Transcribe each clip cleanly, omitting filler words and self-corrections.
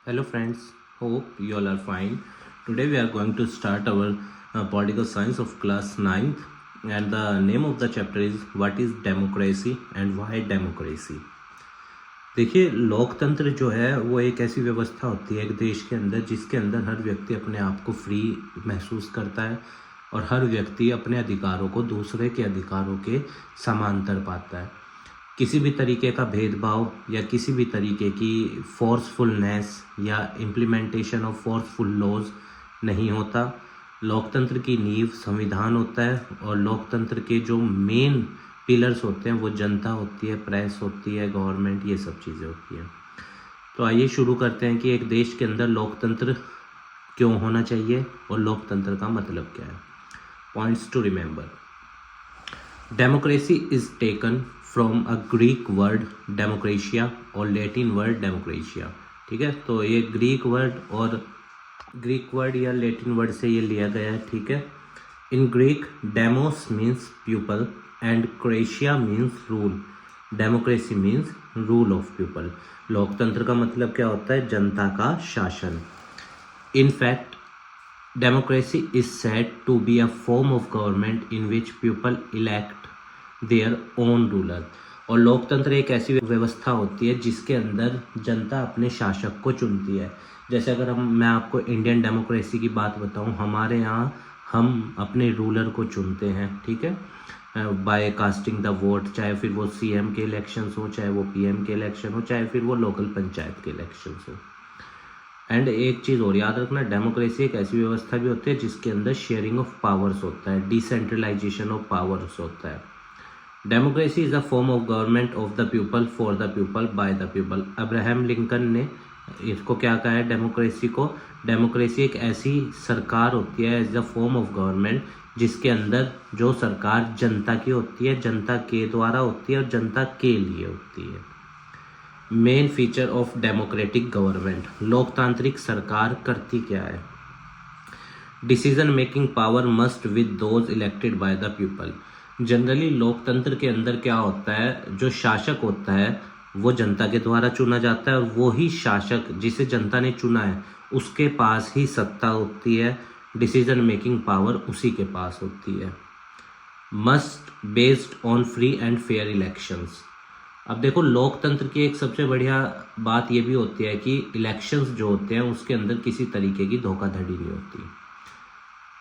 Hello friends, hope you all are fine. Today we are going to start our political science of class 9th, and the name of the chapter is what is democracy and why democracy. देखिए, लोकतंत्र जो है वो एक ऐसी व्यवस्था होती है एक देश के अंदर जिसके अंदर हर व्यक्ति अपने आप को फ्री महसूस करता है और हर व्यक्ति अपने अधिकारों को दूसरे के अधिकारों के समांतर पाता है। किसी भी तरीके का भेदभाव या किसी भी तरीके की फोर्सफुलनेस या इम्प्लीमेंटेशन ऑफ फोर्सफुल लॉज नहीं होता। लोकतंत्र की नींव संविधान होता है और लोकतंत्र के जो मेन पिलर्स होते हैं वो जनता होती है, प्रेस होती है, गवर्नमेंट, ये सब चीज़ें होती हैं। तो आइए शुरू करते हैं कि एक देश के अंदर लोकतंत्र क्यों होना चाहिए और लोकतंत्र का मतलब क्या है। Points to remember: democracy is taken from a Greek word डेमोक्रेशिया और लैटिन वर्ड डेमोक्रेशिया। ठीक है, तो ये ग्रीक वर्ड या लैटिन वर्ड से ये लिया गया है। ठीक है, in Greek demos means people and क्रेशिया means rule. Democracy means rule of people. लोकतंत्र का मतलब क्या होता है? जनता का शासन। In fact democracy is said to be a form of government in which people elect their own ruler। और लोकतंत्र एक ऐसी व्यवस्था होती है जिसके अंदर जनता अपने शासक को चुनती है। जैसे अगर मैं आपको इंडियन डेमोक्रेसी की बात बताऊं, हमारे यहाँ हम अपने रूलर को चुनते हैं। ठीक है, बाय कास्टिंग द वोट, चाहे फिर वो सीएम के इलेक्शंस हो, चाहे वो पीएम के इलेक्शन हो, चाहे फिर वो लोकल पंचायत के इलेक्शंस हो। एंड एक चीज़ और याद रखना, डेमोक्रेसी एक ऐसी व्यवस्था भी होती है जिसके अंदर शेयरिंग ऑफ पावर्स होता है, डिसेंट्रलाइजेशन ऑफ पावर्स होता है। Democracy is a form of government of the people for the people bye the people. Abraham Lincoln ने इसको क्या कहा है डेमोक्रेसी को? डेमोक्रेसी एक ऐसी सरकार होती है as a form of government जिसके अंदर जो सरकार जनता की होती है, जनता के द्वारा होती है और जनता के लिए होती है। Main feature of democratic government: लोकतांत्रिक सरकार करती क्या है? Decision making power must with those elected by the people. Generally लोकतंत्र के अंदर क्या होता है, जो शासक होता है वो जनता के द्वारा चुना जाता है और वो ही शासक जिसे जनता ने चुना है उसके पास ही सत्ता होती है, डिसीजन मेकिंग पावर उसी के पास होती है। Must based on free and fair elections. अब देखो, लोकतंत्र की एक सबसे बढ़िया बात ये भी होती है कि इलेक्शंस जो होते हैं उसके अंदर किसी तरीके की धोखाधड़ी नहीं होती।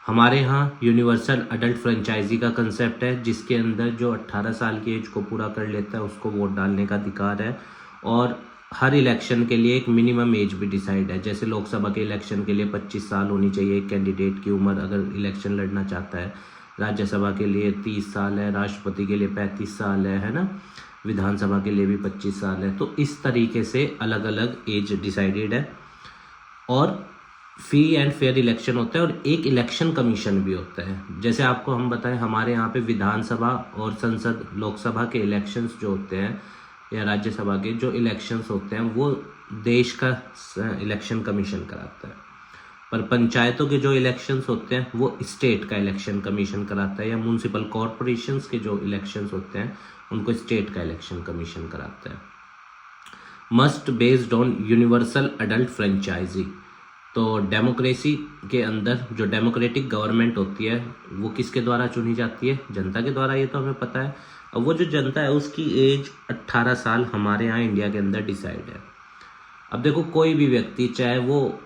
हमारे यहाँ यूनिवर्सल अडल्ट फ्रेंचाइजी का कंसेप्ट है जिसके अंदर जो 18 साल की एज को पूरा कर लेता है उसको वोट डालने का अधिकार है और हर इलेक्शन के लिए एक मिनिमम एज भी डिसाइड है। जैसे लोकसभा के इलेक्शन के लिए 25 साल होनी चाहिए एक कैंडिडेट की उम्र अगर इलेक्शन लड़ना चाहता है, राज्यसभा के लिए 30 साल है, राष्ट्रपति के लिए 35 साल है ना, विधानसभा के लिए भी 25 साल है। तो इस तरीके से अलग अलग एज डिसाइडेड है और फ्री एंड फेयर इलेक्शन होता है और एक इलेक्शन कमीशन भी होता है। जैसे आपको हम बताएं, हमारे यहाँ पे विधानसभा और संसद लोकसभा के इलेक्शंस जो होते हैं या राज्यसभा के जो इलेक्शंस होते हैं वो देश का इलेक्शन कमीशन कराता है, पर पंचायतों के जो इलेक्शंस होते हैं वो स्टेट का इलेक्शन कमीशन कराता है, या म्यूनसिपल कॉरपोरेशंस के जो इलेक्शंस होते हैं उनको स्टेट का इलेक्शन कमीशन कराता है। Must based on universal adult franchise. तो डेमोक्रेसी के अंदर जो डेमोक्रेटिक गवर्नमेंट होती है वो किसके द्वारा चुनी जाती है? जनता के द्वारा, ये तो हमें पता है। अब वो जो जनता है उसकी एज 18 साल हमारे यहाँ इंडिया के अंदर डिसाइड है। अब देखो, कोई भी व्यक्ति चाहे वो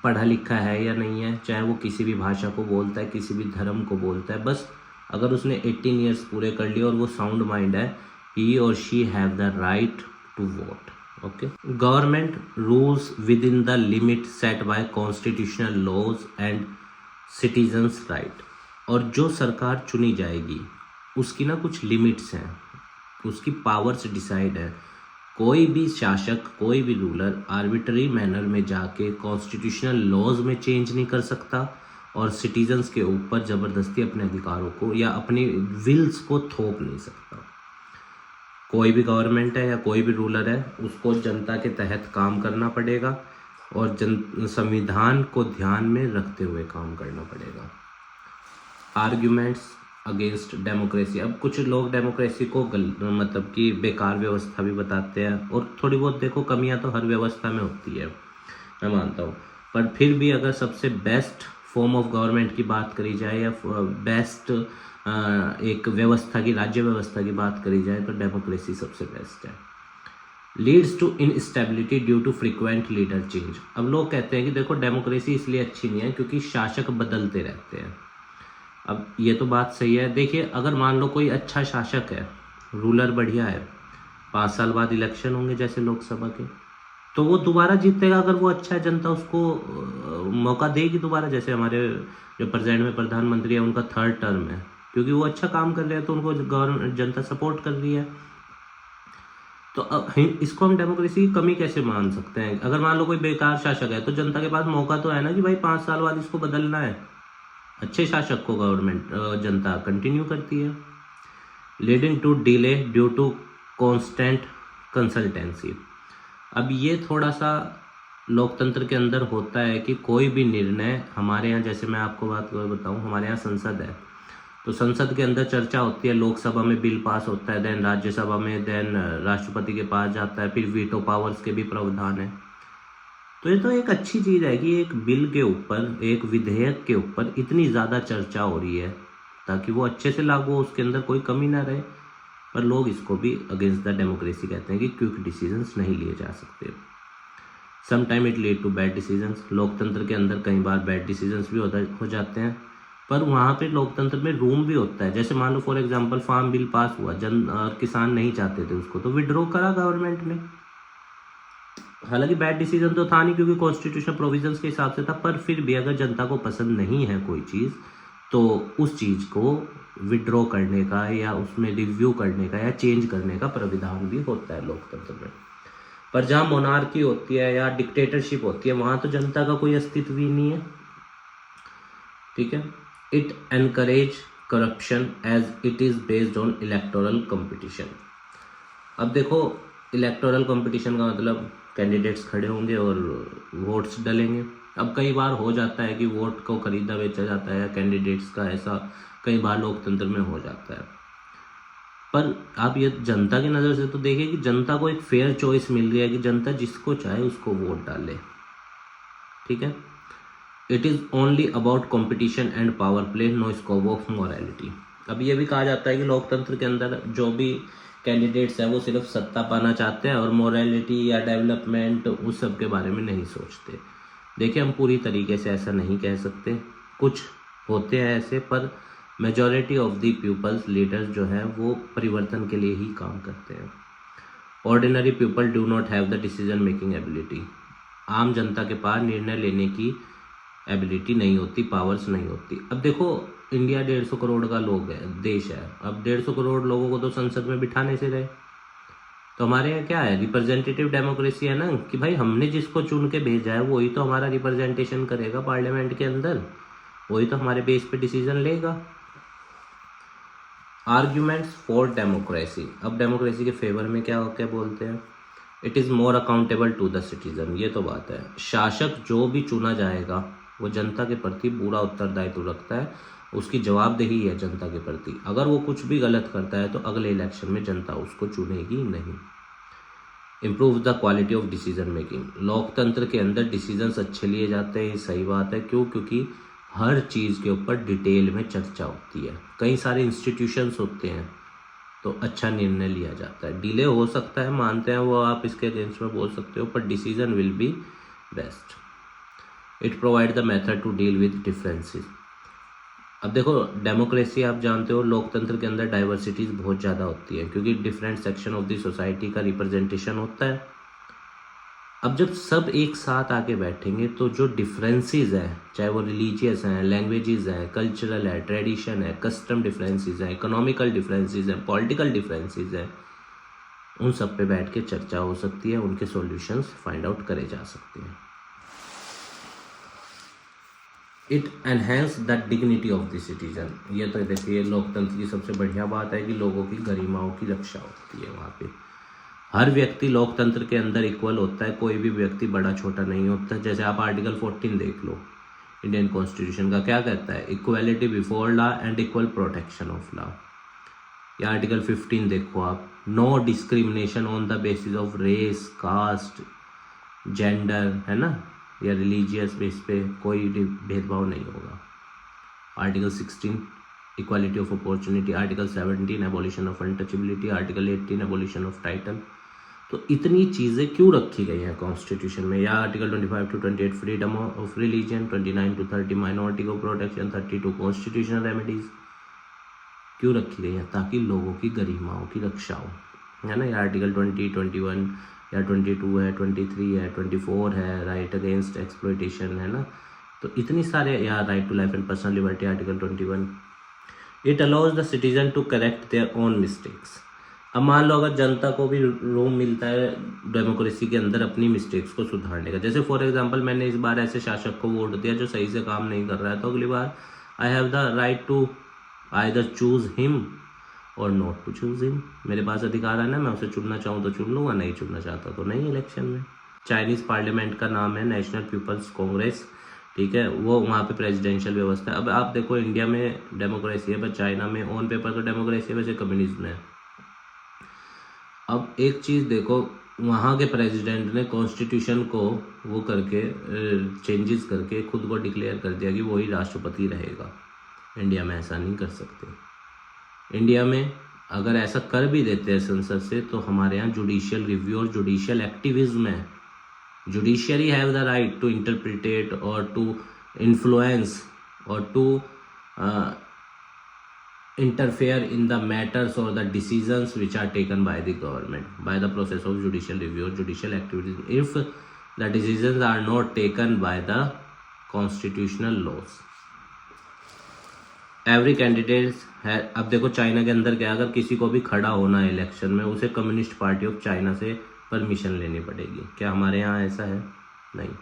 पढ़ा लिखा है या नहीं है, चाहे वो किसी भी भाषा को बोलता है, किसी भी धर्म को बोलता है, बस अगर उसने 18 ईयर्स पूरे कर लिए और वो साउंड माइंड है, ही और she have the right to vote. Okay, government rules with in the limit set by constitutional laws and citizens right. और जो सरकार चुनी जाएगी उसकी ना कुछ लिमिट्स हैं, उसकी पावर्स डिसाइड है। कोई भी शासक, कोई भी रूलर आर्बिट्ररी मैनर में जाके कॉन्स्टिट्यूशनल लॉज में चेंज नहीं कर सकता और सिटीजन्स के ऊपर ज़बरदस्ती अपने अधिकारों को या अपनी विल्स को थोप नहीं सकता। कोई भी गवर्नमेंट है या कोई भी रूलर है उसको जनता के तहत काम करना पड़ेगा और संविधान को ध्यान में रखते हुए काम करना पड़ेगा। Arguments against democracy. अब कुछ लोग डेमोक्रेसी को मतलब कि बेकार व्यवस्था भी बताते हैं और थोड़ी बहुत देखो कमियां तो हर व्यवस्था में होती है। मैं मानता हूँ। पर फिर भी अगर सबसे बेस्ट फॉर्म ऑफ गवर्नमेंट की बात करी जाए या बेस्ट एक व्यवस्था की, राज्य व्यवस्था की बात करी जाए तो डेमोक्रेसी सबसे बेस्ट है। Leads to instability due to frequent leader change. अब लोग कहते हैं कि देखो डेमोक्रेसी इसलिए अच्छी नहीं है क्योंकि शासक बदलते रहते हैं। अब ये तो बात सही है। देखिए अगर मान लो कोई अच्छा शासक है, रूलर बढ़िया है, 5 साल बाद इलेक्शन होंगे जैसे लोकसभा के, तो वो दोबारा जीतेगा अगर वो अच्छा है, जनता उसको मौका देगी दोबारा। जैसे हमारे जो प्रेजेंट में प्रधानमंत्री है उनका 3rd टर्म है, क्योंकि वो अच्छा काम कर रहे हैं तो उनको गवर्नमेंट जनता सपोर्ट कर रही है। तो अब इसको हम डेमोक्रेसी की कमी कैसे मान सकते हैं? अगर मान लो कोई बेकार शासक है तो जनता के पास मौका तो है ना कि भाई 5 साल बाद इसको बदलना है। अच्छे शासक को गवर्नमेंट जनता कंटिन्यू करती है। Leading to delay due to constant consultancy. अब ये थोड़ा सा लोकतंत्र के अंदर होता है कि कोई भी निर्णय, हमारे यहाँ जैसे मैं आपको बात बताऊँ, हमारे यहाँ संसद है तो संसद के अंदर चर्चा होती है, लोकसभा में बिल पास होता है, देन राज्यसभा में, देन राष्ट्रपति के पास जाता है, फिर वीटो पावर्स के भी प्रावधान है। तो ये तो एक अच्छी चीज़ है कि एक बिल के ऊपर, एक विधेयक के ऊपर इतनी ज़्यादा चर्चा हो रही है ताकि वो अच्छे से लागू हो, उसके अंदर कोई कमी ना रहे। पर लोग इसको भी अगेंस्ट द डेमोक्रेसी कहते हैं कि क्विक डिसीजंस नहीं लिए जा सकते। Sometime it lead to bad decisions. लोकतंत्र के अंदर कई बार बैड डिसीजंस भी हो जाते हैं, पर वहाँ पे लोकतंत्र में रूम भी होता है। जैसे मान लो for example farm bill pass हुआ, किसान नहीं चाहते थे उसको, तो विड्रॉ करा गवर्नमेंट ने। हालांकि बैड डिसीजन तो था नहीं क्योंकि कॉन्स्टिट्यूशन प्रोविजंस के हिसाब से था, पर फिर भी अगर जनता को पसंद नहीं है कोई चीज़ तो उस चीज़ को विड्रॉ करने का या उसमें रिव्यू करने का या चेंज करने का प्राविधान भी होता है लोकतंत्र में। पर जहाँ मोनार्की होती है या डिक्टेटरशिप होती है वहाँ तो जनता का कोई अस्तित्व ही नहीं है। ठीक है। It encourage corruption as it is based on electoral competition. अब देखो इलेक्टोरल कंपटीशन का मतलब कैंडिडेट्स खड़े होंगे और वोट्स डलेंगे। अब कई बार हो जाता है कि वोट को खरीदा बेचा जाता है, कैंडिडेट्स का, ऐसा कई बार लोकतंत्र में हो जाता है। पर आप ये जनता की नज़र से तो देखिए कि जनता को एक फेयर चॉइस मिल रही है कि जनता जिसको चाहे उसको वोट डाले। ठीक है। It is only about competition and power play, no scope of morality. अब ये भी कहा जाता है कि लोकतंत्र के अंदर जो भी कैंडिडेट्स हैं वो सिर्फ सत्ता पाना चाहते हैं और मोरालिटी या डेवलपमेंट उस सब के बारे में नहीं सोचते। देखिए हम पूरी तरीके से ऐसा नहीं कह सकते, कुछ होते हैं ऐसे, पर majority of the peoples leaders जो है वो परिवर्तन के लिए ही काम करते हैं। Ordinary people do not have the decision making ability. आम जनता के पास निर्णय लेने की एबिलिटी नहीं होती, पावर्स नहीं होती। अब देखो इंडिया 150 करोड़ का लोग है, देश है। अब 150 करोड़ लोगों को तो संसद में बिठाने से रहे, तो हमारे यहाँ क्या है, रिप्रेजेंटेटिव डेमोक्रेसी है ना, कि भाई हमने जिसको चुन के भेजा है वही तो हमारा रिप्रेजेंटेशन करेगा पार्लियामेंट के अंदर, वही तो हमारे बेस पे डिसीजन लेगा। Arguments for democracy. अब डेमोक्रेसी के फेवर में क्या क्या बोलते हैं? It is more accountable to the citizen. ये तो बात है, शासक जो भी चुना जाएगा वो जनता के प्रति पूरा उत्तरदायित्व रखता है, उसकी जवाबदेही है जनता के प्रति। अगर वो कुछ भी गलत करता है तो अगले इलेक्शन में जनता उसको चुनेगी नहीं। Improve the quality of decision making. लोकतंत्र के अंदर डिसीजंस अच्छे लिए जाते हैं, ये सही बात है। क्यों? क्योंकि हर चीज़ के ऊपर डिटेल में चर्चा होती है, कई सारे इंस्टीट्यूशंस होते हैं, तो अच्छा निर्णय लिया जाता है। डिले हो सकता है, मानते हैं, वो आप इसके अगेंस्ट में बोल सकते हो, पर decision will be best. It provide the method to deal with differences. अब देखो डेमोक्रेसी आप जानते हो, लोकतंत्र के अंदर डाइवर्सिटीज़ बहुत ज़्यादा होती है क्योंकि different section of the society का रिप्रेजेंटेशन होता है। अब जब सब एक साथ आके बैठेंगे तो जो डिफरेंसेस हैं, चाहे वो रिलीजियस हैं, लैंग्वेजेस हैं, कल्चरल है, ट्रेडिशन है, कस्टम डिफरेंसेस हैं, इकोनॉमिकल डिफरेंसेस हैं, पॉलिटिकल डिफरेंसेस हैं, उन सब पे बैठ के चर्चा हो सकती है, उनके सॉल्यूशंस फाइंड आउट करे जा सकते हैं। It enhance the dignity of the citizen. ये तो देखिए लोकतंत्र की सबसे बढ़िया बात है कि लोगों की गरिमाओं की रक्षा होती है। वहाँ पे हर व्यक्ति लोकतंत्र के अंदर इक्वल होता है, कोई भी व्यक्ति बड़ा छोटा नहीं होता। जैसे आप आर्टिकल 14 देख लो इंडियन कॉन्स्टिट्यूशन का, क्या कहता है? Equality before law and equal protection of law. या आर्टिकल 15 देखो आप, no discrimination on the basis of race, caste, gender, है ना, या रिलीजियस बेस पे कोई भेदभाव नहीं होगा। Article 16 equality of opportunity, article 17 abolition of untouchability, article 18 abolition of title. तो इतनी चीज़ें क्यों रखी गई हैं कॉन्स्टिट्यूशन में? या article 25 to 28 freedom of religion, 29 to 30 minority को प्रोटेक्शन, 32 कॉन्स्टिट्यूशनल रेमेडीज क्यों रखी गई हैं? ताकि लोगों की गरिमाओं की रक्षा हो, है ना। या आर्टिकल 20, 21 या 22 है, 23 है, 24 है, राइट अगेंस्ट एक्सप्लॉयटेशन, है ना। तो इतनी सारे, या right to life and personal liberty, article 21। It allows the citizen to correct their own mistakes. अब मान लो अगर जनता को भी रूम मिलता है डेमोक्रेसी के अंदर अपनी मिस्टेक्स को सुधारने का, जैसे फॉर एग्जांपल मैंने इस बार ऐसे शासक को वोट दिया जो सही से काम नहीं कर रहा है, तो अगली बार I have the right to either choose him or not to choose him. मेरे पास अधिकार है ना, मैं उसे चुनना चाहूँ तो चुन लूँगा, नहीं चुनना चाहता तो नहीं इलेक्शन में। चाइनीज़ पार्लियामेंट का नाम है नेशनल पीपल्स कांग्रेस, ठीक है, वो वहाँ पे प्रेसिडेंशियल व्यवस्था है। अब आप देखो इंडिया में डेमोक्रेसी है, पर चाइना में ऑन पेपर तो डेमोक्रेसी है, वैसे कम्युनिज्म है। अब एक चीज़ देखो, वहाँ के प्रेसिडेंट ने कॉन्स्टिट्यूशन को वो करके चेंजेस करके खुद को डिक्लेयर कर दिया कि वही राष्ट्रपति रहेगा। इंडिया में ऐसा नहीं कर सकते। इंडिया में अगर ऐसा कर भी देते हैं संसद से, तो हमारे यहाँ जुडिशियल रिव्यू और जुडिशियल एक्टिविज्म है। Judiciary have the right to interpret और टू इन्फ्लुएंस और to interfere in the matters or the decisions which are taken by the government by the process of judicial review or judicial activities if the decisions are not taken by the constitutional laws. Every candidate है। अब देखो China के अंदर क्या, अगर किसी को भी खड़ा होना है इलेक्शन में, उसे कम्युनिस्ट पार्टी ऑफ चाइना से परमिशन लेनी पड़ेगी। क्या हमारे यहाँ ऐसा है? नहीं।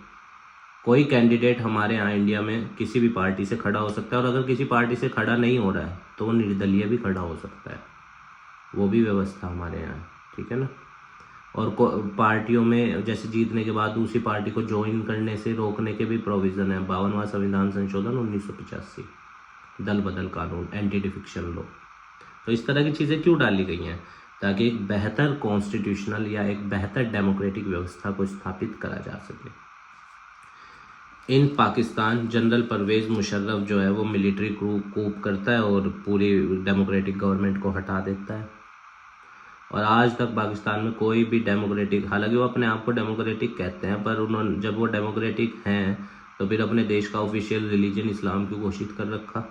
कोई कैंडिडेट हमारे यहाँ इंडिया में किसी भी पार्टी से खड़ा हो सकता है, और अगर किसी पार्टी से खड़ा नहीं हो रहा है तो वो निर्दलीय भी खड़ा हो सकता है। वो भी व्यवस्था हमारे यहाँ है, ठीक है ना। और पार्टियों में जैसे जीतने के बाद दूसरी पार्टी को ज्वाइन करने से रोकने के भी प्रोविज़न है। 52वां संविधान संशोधन 1985, दल बदल कानून, एंटी डिफिक्शन लॉ। तो इस तरह की चीज़ें क्यों डाली गई हैं? ताकि एक बेहतर कॉन्स्टिट्यूशनल या एक बेहतर डेमोक्रेटिक व्यवस्था को स्थापित करा जा सके। इन पाकिस्तान जनरल परवेज़ मुशर्रफ जो है वो मिलिट्री कूप करता है और पूरी डेमोक्रेटिक गवर्नमेंट को हटा देता है। और आज तक पाकिस्तान में कोई भी डेमोक्रेटिक, हालांकि वो अपने आप को डेमोक्रेटिक कहते हैं, पर उन्होंने जब वो डेमोक्रेटिक हैं तो फिर अपने देश का ऑफिशियल रिलीजन इस्लाम क्यों घोषित कर रखा?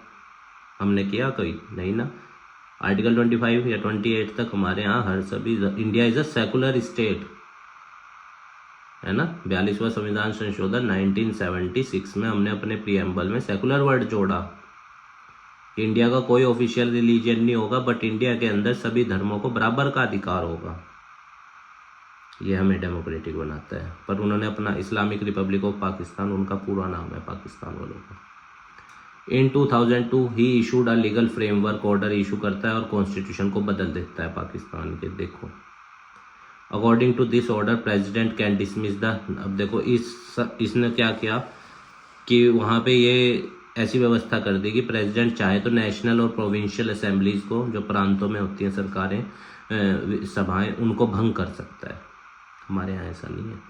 हमने किया कोई? नहीं ना। आर्टिकल 25 या 28 तक हमारे यहाँ हर सभी, India is a secular state, है ना। 42वां संविधान संशोधन 1976 में हमने अपने प्रीएम्बल में सेकुलर वर्ड जोड़ा। इंडिया का कोई ऑफिशियल रिलीजन नहीं होगा, बट इंडिया के अंदर सभी धर्मों को बराबर का अधिकार होगा। ये हमें डेमोक्रेटिक बनाता है। पर उन्होंने अपना इस्लामिक रिपब्लिक ऑफ पाकिस्तान, उनका पूरा नाम है पाकिस्तान वालों का। In 2002 he issued a legal framework order issue करता है और कॉन्स्टिट्यूशन को बदल देता है पाकिस्तान के। देखो, according to this order president can dismiss the, अब देखो इसने क्या किया कि वहाँ पे ये ऐसी व्यवस्था कर दी कि प्रेसिडेंट चाहे तो नेशनल और प्रोविंशियल असेंबलीज को, जो प्रांतों में होती हैं सरकारें, सभाएं, उनको भंग कर सकता है। हमारे यहाँ ऐसा नहीं है।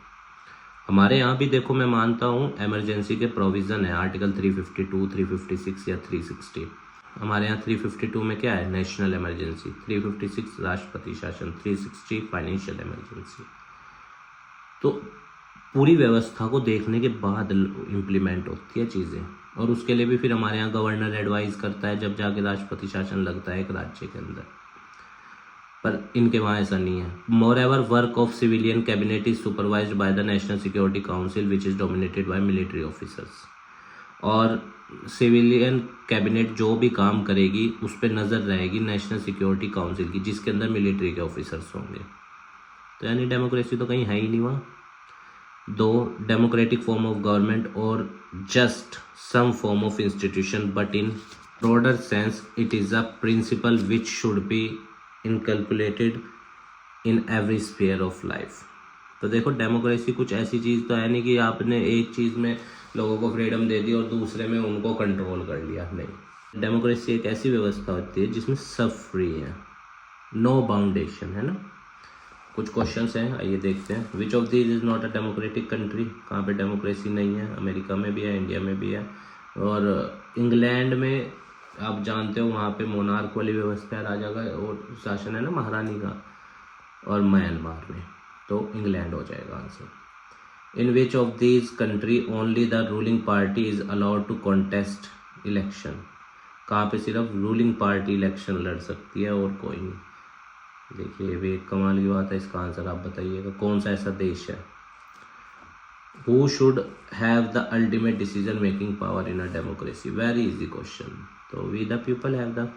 हमारे यहाँ भी देखो, मैं मानता हूँ इमरजेंसी के प्रोविज़न है, आर्टिकल 352, 356 या 360। हमारे यहाँ 352 में क्या है? नेशनल इमरजेंसी, 356 राष्ट्रपति शासन, 360 फाइनेंशियल इमरजेंसी। तो पूरी व्यवस्था को देखने के बाद इम्प्लीमेंट होती है चीज़ें, और उसके लिए भी फिर हमारे यहाँ गवर्नर एडवाइस करता है, जब जाके राष्ट्रपति शासन लगता है एक राज्य के अंदर। पर इनके वहाँ ऐसा नहीं है। Moreover work of civilian cabinet is supervised by the national security council which is dominated by military officers. और सिविलियन कैबिनेट जो भी काम करेगी उस पर नज़र रहेगी नेशनल सिक्योरिटी काउंसिल की, जिसके अंदर मिलिट्री के ऑफिसर्स होंगे। तो यानी डेमोक्रेसी तो कहीं है ही नहीं वहाँ। दो डेमोक्रेटिक फॉर्म ऑफ गवर्नमेंट और just some form of institution, but in broader sense it is a principle which should be inculcated in every sphere of life. तो देखो, डेमोक्रेसी कुछ ऐसी चीज़ तो है नहीं कि आपने एक चीज़ में लोगों को फ्रीडम दे दी और दूसरे में उनको कंट्रोल कर लिया। नहीं, डेमोक्रेसी एक ऐसी व्यवस्था होती है जिसमें सब फ्री है, नो बाउंडेशन, है ना। कुछ क्वेश्चंस हैं, आइए देखते हैं। विच of these is not a democratic country, कहाँ पे डेमोक्रेसी नहीं है? अमेरिका में भी है, इंडिया में भी है, और इंग्लैंड में आप जानते हो वहाँ पे मोनार्क वाली व्यवस्था है, राजा का और शासन है ना, महारानी का। और म्यांमार में, तो इंग्लैंड हो जाएगा answer. In which of these country only the ruling party is allowed to contest election, कहाँ पे सिर्फ रूलिंग पार्टी इलेक्शन लड़ सकती है और कोई नहीं। देखिए ये भी एक कमाल की बात है, इसका आंसर आप बताइएगा कौन सा ऐसा देश है। Who should have the ultimate decision making power in a democracy, very easy question. तो we the people have the.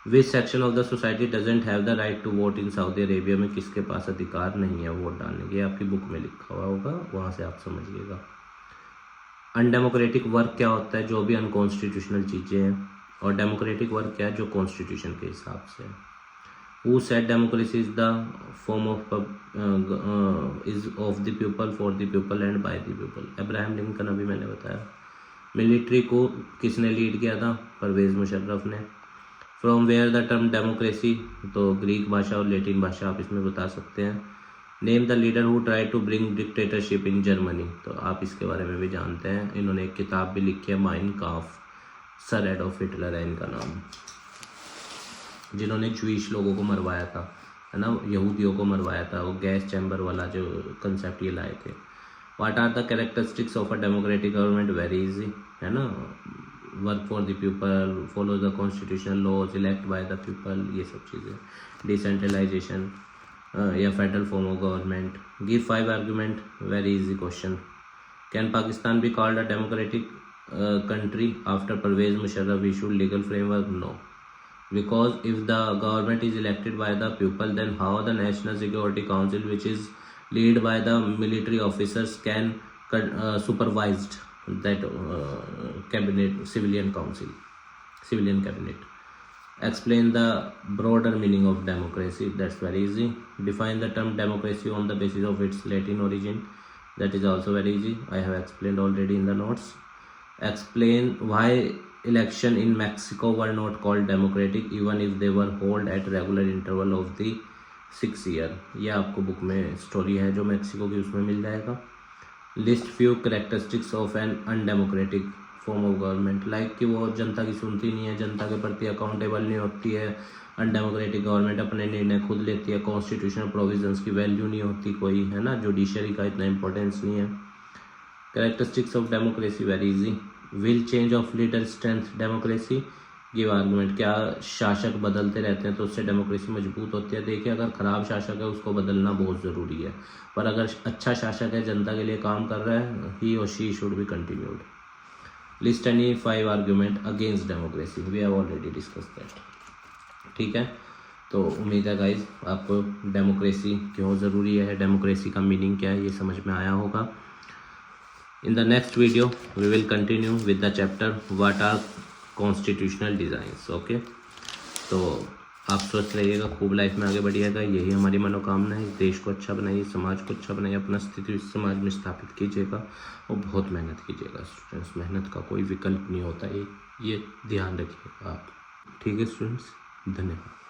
Which section of the society doesn't have the right to vote in Saudi Arabia, में किसके पास अधिकार नहीं है vote डालने के? आपकी book में लिखा हुआ होगा, वहाँ से आप समझिएगा। अनडेमोक्रेटिक वर्क क्या होता है? जो भी अनकॉन्स्टिट्यूशनल चीज़ें हैं। और डेमोक्रेटिक वर्क क्या है? जो कॉन्स्टिट्यूशन के हिसाब से है। Who said democracy is the form of is of the people, for the people and by the people? Abraham Lincoln, अभी मैंने बताया। मिलिट्री को किसने लीड किया था? परवेज मुशर्रफ ने। From where the term democracy, तो ग्रीक भाषा और लैटिन भाषा आप इसमें बता सकते हैं। Name the leader who try to bring dictatorship in Germany, तो आप इसके बारे में भी जानते हैं, इन्होंने एक किताब भी लिखी है, माइन काम्फ। सर एडोल्फ हिटलर है इनका नाम, जिन्होंने ज्यूइश लोगों को मरवाया था, है ना, यहूदियों को मरवाया था, वो गैस चैम्बर वाला जो कंसेप्ट ये लाए थे। What are the characteristics of a democratic government, very easy, है ना, work for the people, follow the constitutional laws, elect by the people, ये सब चीज़ें। डिसेंट्रलाइजेशन या federal form of government. Give 5 argument, very easy question. Can Pakistan be called a democratic country after Pervez Musharraf issued legal framework? No, because if the government is elected by the people, then how the National Security Council, which is led by the military officers, can supervised that cabinet, civilian council, civilian cabinet. Explain the broader meaning of democracy, that's very easy. Define the term democracy on the basis of its Latin origin, that is also very easy, I have explained already in the notes. Explain why election in Mexico were not called democratic even if they were held at regular interval of the 6 year, ये आपको book में story है जो Mexico की, उसमें मिल जाएगा। List few characteristics of an undemocratic form of government, like कि वो जनता की सुनती नहीं है, जनता के प्रति अकाउंटेबल नहीं होती है, अनडेमोक्रेटिक गवर्नमेंट अपने निर्णय खुद लेती है, कॉन्स्टिट्यूशनल प्रोविजंस की वैल्यू नहीं होती कोई, है ना, जुडिशरी का इतना इंपॉर्टेंस नहीं है। Characteristics of democracy, very easy. Will change of leader strength democracy, give argument. क्या शासक बदलते रहते हैं तो उससे डेमोक्रेसी मजबूत होती है? देखिए, अगर ख़राब शासक है उसको बदलना बहुत ज़रूरी है, पर अगर अच्छा शासक है, जनता के लिए काम कर रहा है, ही और she should be continued. List any 5 argument against democracy, we have already discuss that. ठीक है, तो उम्मीद है गाइज आपको डेमोक्रेसी क्यों ज़रूरी है, डेमोक्रेसी का मीनिंग क्या है, ये समझ में आया होगा। In the next video, we will continue with the chapter what are constitutional designs. Okay, तो आप स्वस्थ रहिएगा, खूब लाइफ में आगे बढ़िएगा, यही हमारी मनोकामना है। देश को अच्छा बनाइए, समाज को अच्छा बनाइए, अपना स्थिति समाज में स्थापित कीजिएगा और बहुत मेहनत कीजिएगा स्टूडेंट्स। मेहनत का कोई विकल्प नहीं होता, ये ध्यान रखिएगा आप। ठीक है स्टूडेंट्स, धन्यवाद।